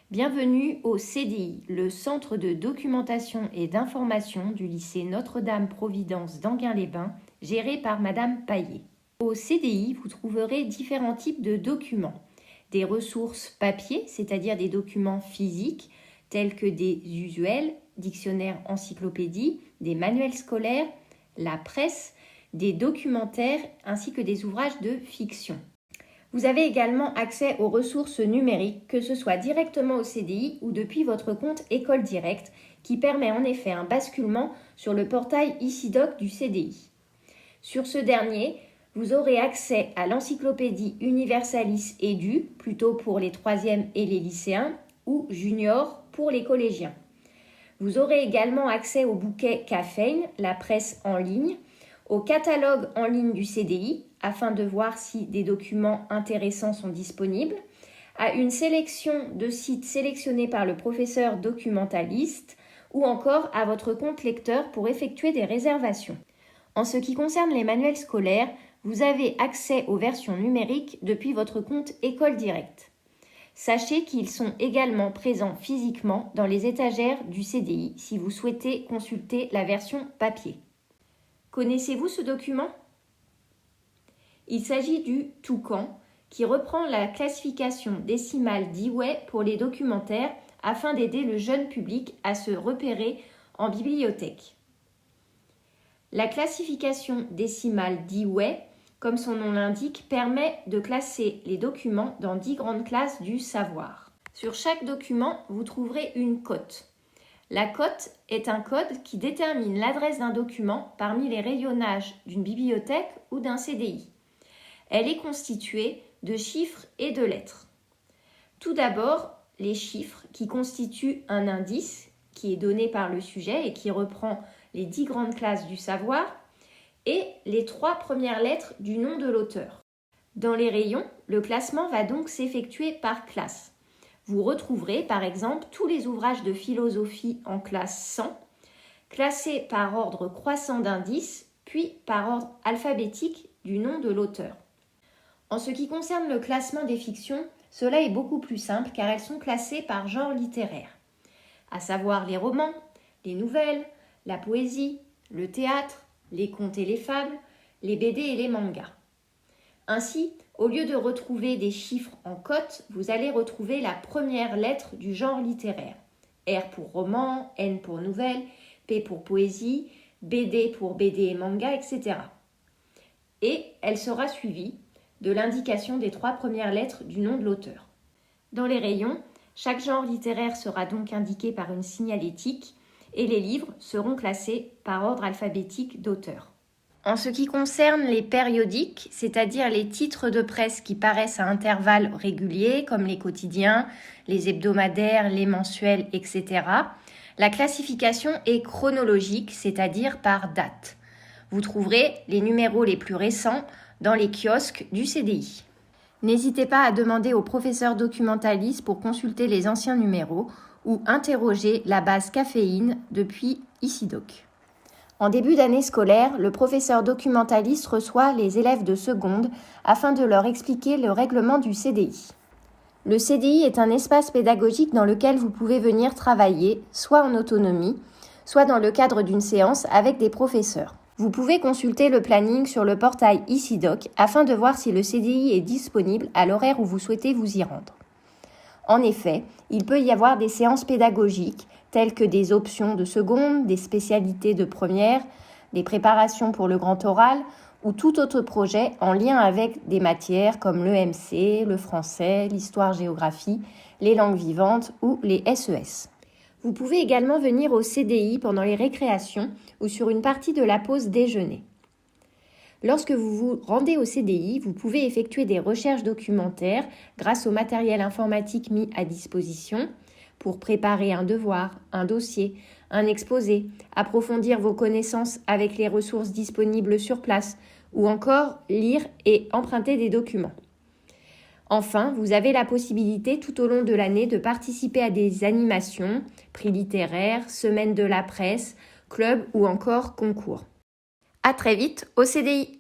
Bienvenue au CDI, le Centre de documentation et d'information du lycée Notre-Dame-Providence d'Enghien-les-Bains, géré par Madame Paillet. Au CDI, vous trouverez différents types de documents. Des ressources papier, c'est-à-dire des documents physiques, tels que des usuels, dictionnaires, encyclopédies, des manuels scolaires, la presse, des documentaires ainsi que des ouvrages de fiction. Vous avez également accès aux ressources numériques, que ce soit directement au CDI ou depuis votre compte École Directe, qui permet en effet un basculement sur le portail ICIDOC du CDI. Sur ce dernier, vous aurez accès à l'encyclopédie Universalis Edu, plutôt pour les 3e et les lycéens, ou Junior pour les collégiens. Vous aurez également accès au bouquet Caféine, la presse en ligne, au catalogue en ligne du CDI, afin de voir si des documents intéressants sont disponibles, à une sélection de sites sélectionnés par le professeur documentaliste, ou encore à votre compte lecteur pour effectuer des réservations. En ce qui concerne les manuels scolaires, vous avez accès aux versions numériques depuis votre compte École Directe. Sachez qu'ils sont également présents physiquement dans les étagères du CDI si vous souhaitez consulter la version papier. Connaissez-vous ce document ? Il s'agit du Toucan, qui reprend la classification décimale d'Ewey pour les documentaires afin d'aider le jeune public à se repérer en bibliothèque. La classification décimale d'Ewey, comme son nom l'indique, permet de classer les documents dans 10 grandes classes du savoir. Sur chaque document, vous trouverez une cote. La cote est un code qui détermine l'adresse d'un document parmi les rayonnages d'une bibliothèque ou d'un CDI. Elle est constituée de chiffres et de lettres. Tout d'abord, les chiffres qui constituent un indice qui est donné par le sujet et qui reprend les 10 grandes classes du savoir et les 3 premières lettres du nom de l'auteur. Dans les rayons, le classement va donc s'effectuer par classe. Vous retrouverez par exemple tous les ouvrages de philosophie en classe 100, classés par ordre croissant d'indices, puis par ordre alphabétique du nom de l'auteur. En ce qui concerne le classement des fictions, cela est beaucoup plus simple car elles sont classées par genre littéraire, à savoir les romans, les nouvelles, la poésie, le théâtre, les contes et les fables, les BD et les mangas. Ainsi, au lieu de retrouver des chiffres en cote, vous allez retrouver la première lettre du genre littéraire. R pour roman, N pour nouvelle, P pour poésie, BD pour BD et manga, etc. Et elle sera suivie de l'indication des 3 premières lettres du nom de l'auteur. Dans les rayons, chaque genre littéraire sera donc indiqué par une signalétique et les livres seront classés par ordre alphabétique d'auteur. En ce qui concerne les périodiques, c'est-à-dire les titres de presse qui paraissent à intervalles réguliers, comme les quotidiens, les hebdomadaires, les mensuels, etc., la classification est chronologique, c'est-à-dire par date. Vous trouverez les numéros les plus récents dans les kiosques du CDI. N'hésitez pas à demander au professeur documentaliste pour consulter les anciens numéros ou interroger la base Caféine depuis ICIDOC. En début d'année scolaire, le professeur documentaliste reçoit les élèves de seconde afin de leur expliquer le règlement du CDI. Le CDI est un espace pédagogique dans lequel vous pouvez venir travailler, soit en autonomie, soit dans le cadre d'une séance avec des professeurs. Vous pouvez consulter le planning sur le portail ICIDOC afin de voir si le CDI est disponible à l'horaire où vous souhaitez vous y rendre. En effet, il peut y avoir des séances pédagogiques telles que des options de seconde, des spécialités de première, des préparations pour le grand oral ou tout autre projet en lien avec des matières comme l'EMC, le français, l'histoire-géographie, les langues vivantes ou les SES. Vous pouvez également venir au CDI pendant les récréations ou sur une partie de la pause déjeuner. Lorsque vous vous rendez au CDI, vous pouvez effectuer des recherches documentaires grâce au matériel informatique mis à disposition pour préparer un devoir, un dossier, un exposé, approfondir vos connaissances avec les ressources disponibles sur place ou encore lire et emprunter des documents. Enfin, vous avez la possibilité tout au long de l'année de participer à des animations, prix littéraires, semaines de la presse, clubs ou encore concours. À très vite au CDI.